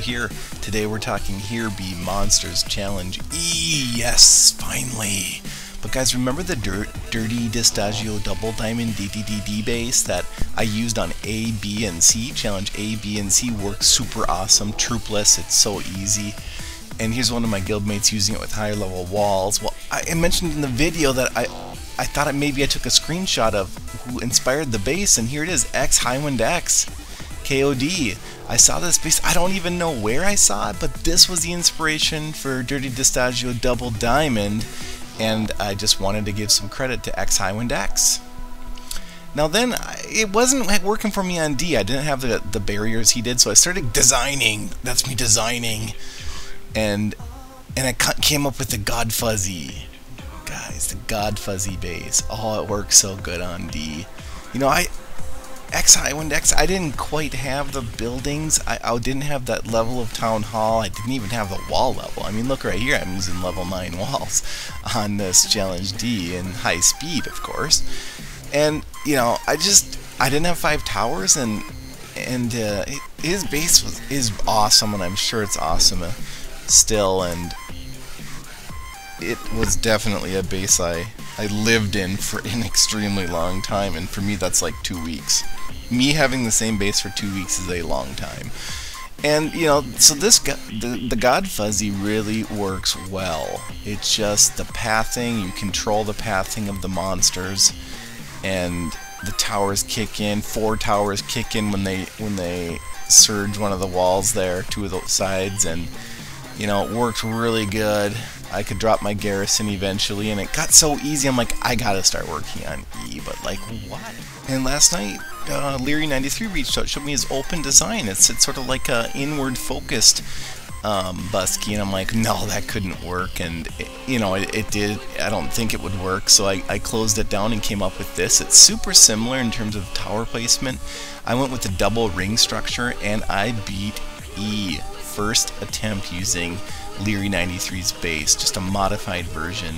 here. Today we're talking Here Be Monsters Challenge E. Yes, finally. But guys, remember the dirty Distaggio double diamond DDDD base that I used on A, B, and C? Challenge A, B, and C works super awesome, troopless, it's so easy. And here's one of my guildmates using it with higher level walls. Well, I mentioned in the video that I thought maybe I took a screenshot of who inspired the base, and here it is, X Highwind X. KOD. I saw this base, I don't even know where I saw it, but this was the inspiration for Dirty Distaggio Double Diamond, and I just wanted to give some credit to X Highwind X. Now then, it wasn't working for me on D. I didn't have the barriers he did, so I started designing. That's me designing. And I came up with the God Fuzzy. Guys, the God Fuzzy base. Oh, it works so good on D. You know, X Highwind X, I didn't quite have the buildings. I didn't have that level of Town Hall. I didn't even have the wall level. I mean, look right here. I'm using level 9 walls on this Challenge D in high speed, of course. And, you know, I didn't have 5 towers, and his base is awesome, and I'm sure it's awesome still, and it was definitely a base I lived in for an extremely long time, and for me that's like 2 weeks. Me having the same base for 2 weeks is a long time. And you know, so the God Fuzzy really works well. It's just the pathing, you control the pathing of the monsters, and the towers kick in. 4 towers kick in when they surge one of the walls there, 2 of the sides, and you know, it worked really good. I could drop my garrison eventually, and it got so easy, I'm like, I gotta start working on E, but like, what? And last night, Leary93 reached out, showed me his open design. It's sort of like a inward focused Busky, and I'm like, no, that couldn't work, and you know, it did. I don't think it would work, so I closed it down and came up with this. It's super similar in terms of tower placement. I went with the double ring structure, and I beat E. First attempt using Leary93's base, just a modified version,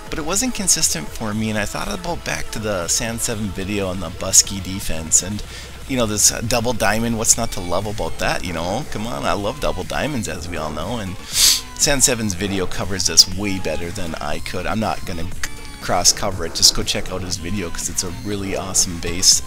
but it wasn't consistent for me, and I thought about back to the Sand 7 video on the Busky defense, and you know, this double diamond, what's not to love about that, you know? Come on, I love double diamonds, as we all know, and Sand 7's video covers this way better than I could. I'm not gonna cross cover it, just go check out his video because it's a really awesome base.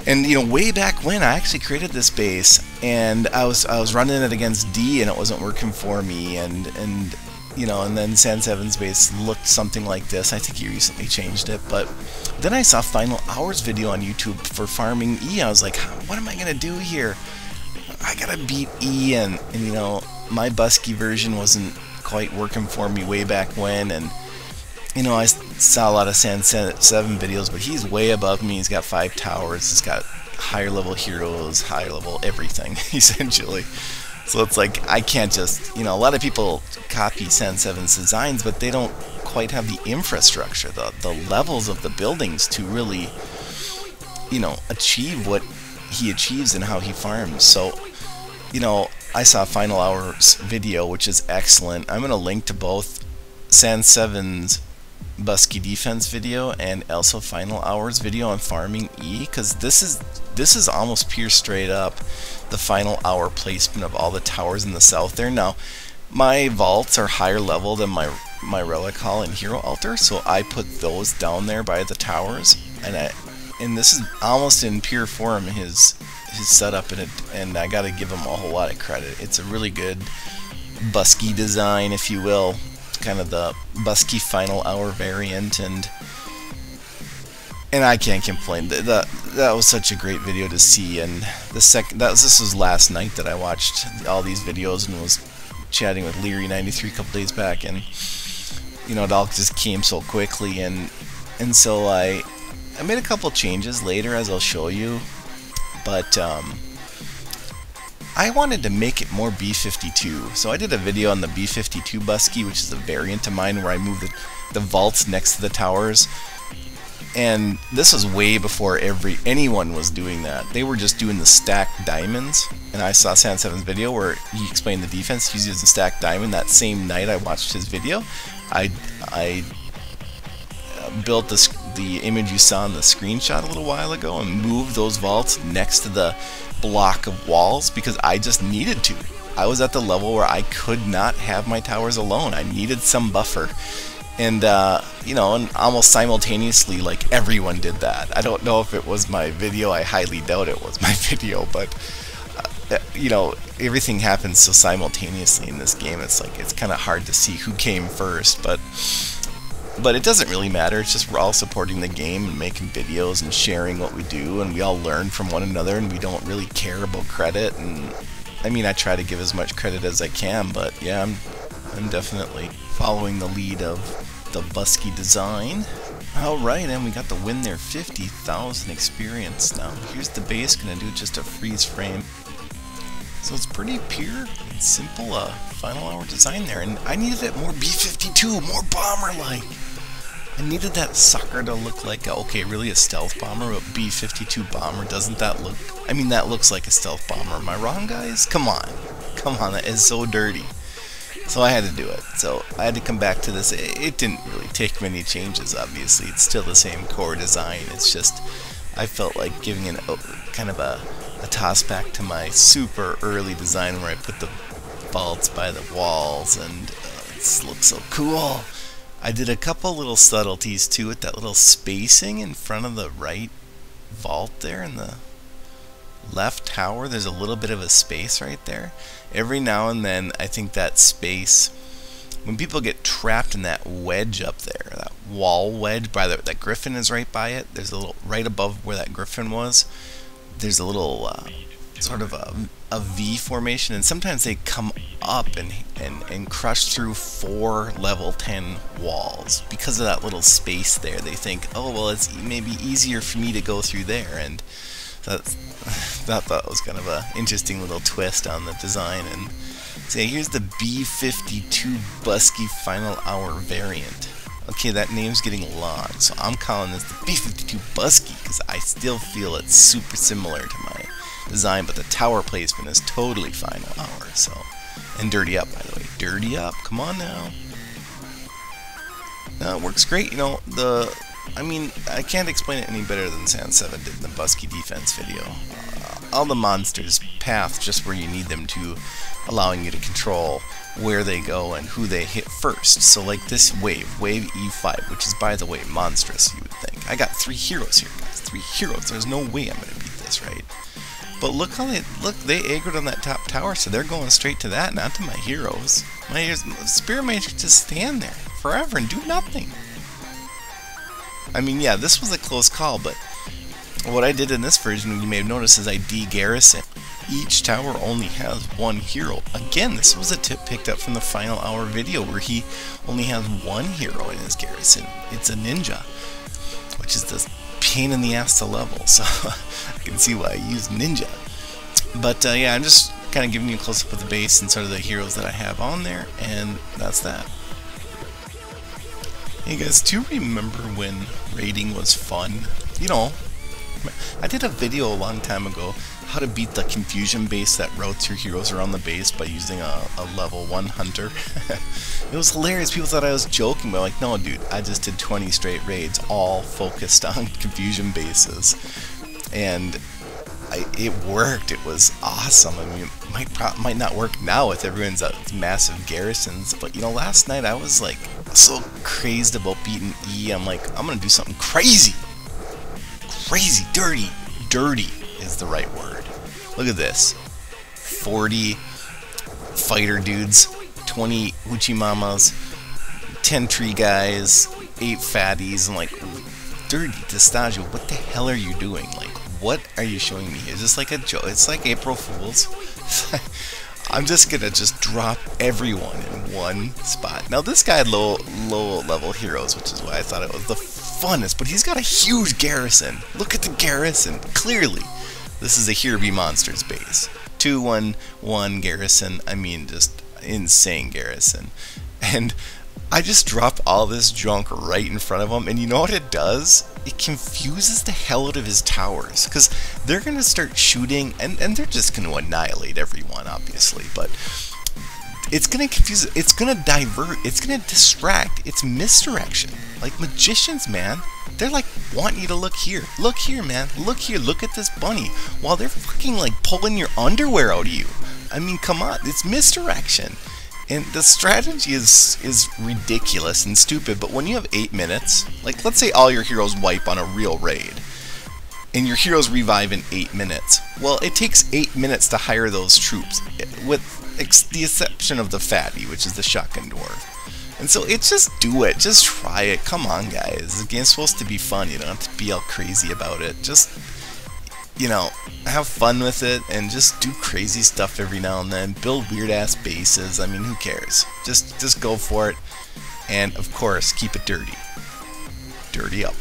And you know, way back when I actually created this base, and I was running it against D, and it wasn't working for me, and you know, and then Sand 7's base looked something like this. I think he recently changed it, but then I saw PhinalHour's video on YouTube for farming E. I was like, what am I gonna do here? I gotta beat E, and you know, my Busky version wasn't quite working for me way back when, and you know, I saw a lot of Sand 7 videos, but he's way above me. He's got 5 towers, he's got higher level heroes, higher level everything, essentially. So it's like, I can't just, you know, a lot of people copy Sand 7's designs, but they don't quite have the infrastructure, the levels of the buildings to really, you know, achieve what he achieves and how he farms. So, you know, I saw PhinalHour's video, which is excellent. I'm going to link to both Sand 7's Busky defense video and also PhinalHour's video on farming E, because this is almost pure straight up the PhinalHour placement of all the towers in the south there. Now my vaults are higher level than my relic hall and hero altar, so I put those down there by the towers, and this is almost in pure form his setup in it, and I gotta give him a whole lot of credit. It's a really good Busky design, if you will. Kind of the Busky PhinalHour variant, and I can't complain. That was such a great video to see, and this was last night that I watched all these videos and was chatting with Leary93 a couple days back, and you know, it all just came so quickly, and so I made a couple changes later, as I'll show you, but I wanted to make it more B52, so I did a video on the B52 Busky, which is a variant of mine where I moved the vaults next to the towers, and this was way before anyone was doing that. They were just doing the stacked diamonds, and I saw Sand 7's video where he explained the defense. He's using stacked diamond. That same night I watched his video, I built the image you saw in the screenshot a little while ago and moved those vaults next to the block of walls because I just needed to. I was at the level where I could not have my towers alone. I needed some buffer. And, you know, and almost simultaneously, like, everyone did that. I don't know if it was my video. I highly doubt it was my video, but, you know, everything happens so simultaneously in this game. It's like, it's kind of hard to see who came first, but it doesn't really matter. It's just we're all supporting the game and making videos and sharing what we do, and we all learn from one another, and we don't really care about credit. And I mean, I try to give as much credit as I can, but yeah, I'm definitely following the lead of the Busky design. Alright, and we got the win there, 50,000 experience. Now here's the base, gonna do just a freeze frame. So it's pretty pure and simple PhinalHour design there, and I needed it more B52, more bomber-like. I needed that sucker to look like, okay, really a stealth bomber, but B52 bomber, doesn't that look, I mean, that looks like a stealth bomber. Am I wrong, guys? Come on, that is so dirty. So I had to do it. So I had to come back to this. It didn't really take many changes, obviously. It's still the same core design. It's just, I felt like giving an kind of a toss back to my super early design where I put the vaults by the walls, and it looks so cool. I did a couple little subtleties too with that little spacing in front of the right vault there in the left tower. There's a little bit of a space right there. Every now and then I think that space, when people get trapped in that wedge up there, that wall wedge by that griffin is right by it, there's a little, right above where that griffin was, there's a little sort of a V formation, and sometimes they come up and crush through 4 level 10 walls because of that little space there. They think, oh well, it's maybe easier for me to go through there, and I thought that was kind of a interesting little twist on the design. And so here's the B52 Busky PhinalHour variant. Okay, that name's getting long, so I'm calling this the B52 Busky because I still feel it's super similar to my design, but the tower placement is totally PhinalHour. So, and dirty up, by the way. Dirty up, come on now. It works great, you know. I mean, I can't explain it any better than San7 did in the Busky defense video. All the monsters path just where you need them to, allowing you to control where they go and who they hit first. So like this wave E5, which is, by the way, monstrous, you would think. I got 3 heroes here, guys. 3 heroes. There's no way I'm going to beat this, right? But look how they aggroed on that top tower, so they're going straight to that, not to my heroes. My Spirit Mage just stand there forever and do nothing. I mean, yeah, this was a close call, but what I did in this version, you may have noticed, is I de-garrison. Each tower only has 1 hero. Again, this was a tip picked up from the PhinalHour video where he only has 1 hero in his garrison. It's a ninja, which is the pain in the ass to level, so I can see why I use ninja. But yeah, I'm just kind of giving you a close-up of the base and sort of the heroes that I have on there, and that's that. Hey guys, do you remember when raiding was fun? You know, I did a video a long time ago how to beat the confusion base that routes your heroes around the base by using a level 1 hunter. It was hilarious. People thought I was joking, but I'm like, no dude, I just did 20 straight raids all focused on confusion bases, and it worked. It was awesome. I mean, it might not work now with everyone's massive garrisons, but you know, last night I was like so crazed about beating E. I'm like, I'm gonna do something crazy, dirty is the right word. Look at this: 40 fighter dudes, 20 Uchimamas, 10 tree guys, 8 fatties. I'm like, dirty Distaggio, what the hell are you doing? Like, what are you showing me? Is this like a joke? It's like April Fool's. I'm just gonna drop everyone in one spot. Now this guy had low level heroes, which is why I thought it was the funnest, but he's got a huge garrison. Look at the garrison. Clearly, this is a Here Be Monsters base. 2-1-1 garrison. I mean, just insane garrison. And I just dropped all this junk right in front of him, and you know what it does? It confuses the hell out of his towers, because they're going to start shooting, and they're just going to annihilate everyone, obviously, but it's going to confuse, it's going to divert, it's going to distract, it's misdirection. Like magicians, man, they're like want you to look here. Look here, man. Look here. Look at this bunny. While they're fucking like pulling your underwear out of you. I mean, come on. It's misdirection. And the strategy is ridiculous and stupid, but when you have 8 minutes, like let's say all your heroes wipe on a real raid, and your heroes revive in 8 minutes. Well, it takes 8 minutes to hire those troops, with the exception of the fatty, which is the shotgun dwarf. And so it's just do it, just try it. Come on, guys. The game's supposed to be fun. You don't have to be all crazy about it. Just, you know, have fun with it and just do crazy stuff every now and then. Build weird ass bases. I mean, who cares? Just go for it. And of course, keep it dirty. Dirty up.